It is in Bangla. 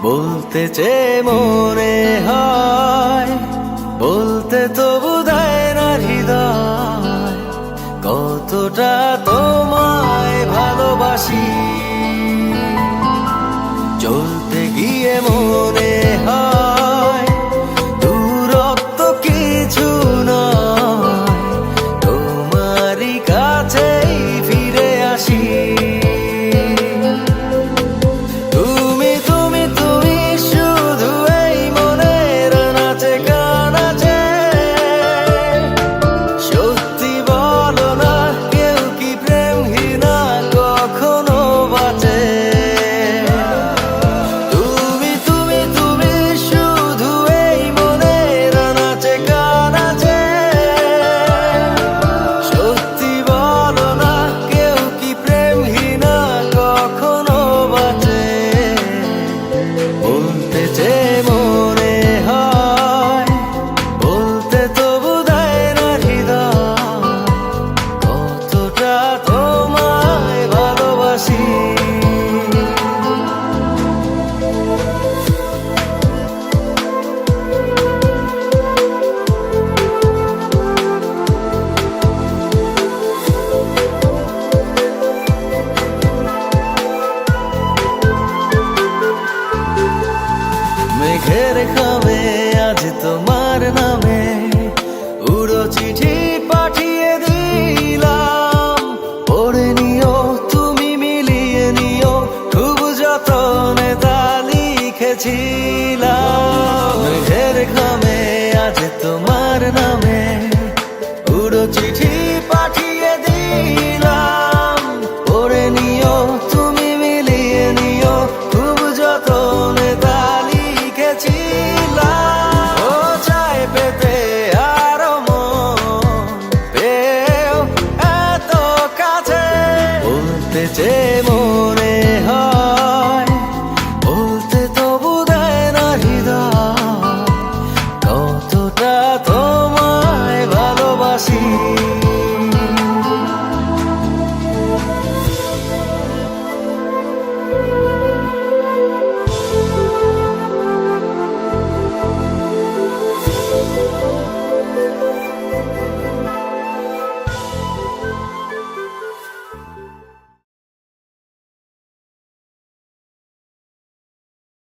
বলতে চেয়ে মনে হয়, বলতে তবু দেয় না হৃদয়, কতটা তোমায় ভালোবাসি। চলতে গিয়ে মনে হয় দূরত্ব কিছু নয়, তোমারই কাছেই ফিরে আসি। মেঘের খামে আজ তোমার নামে উড়ো চিঠি পাঠিয়ে দিলাম, পড়ে নিও তুমি, মিলিয়ে নিও, খুব যতনে তা লিখেছি।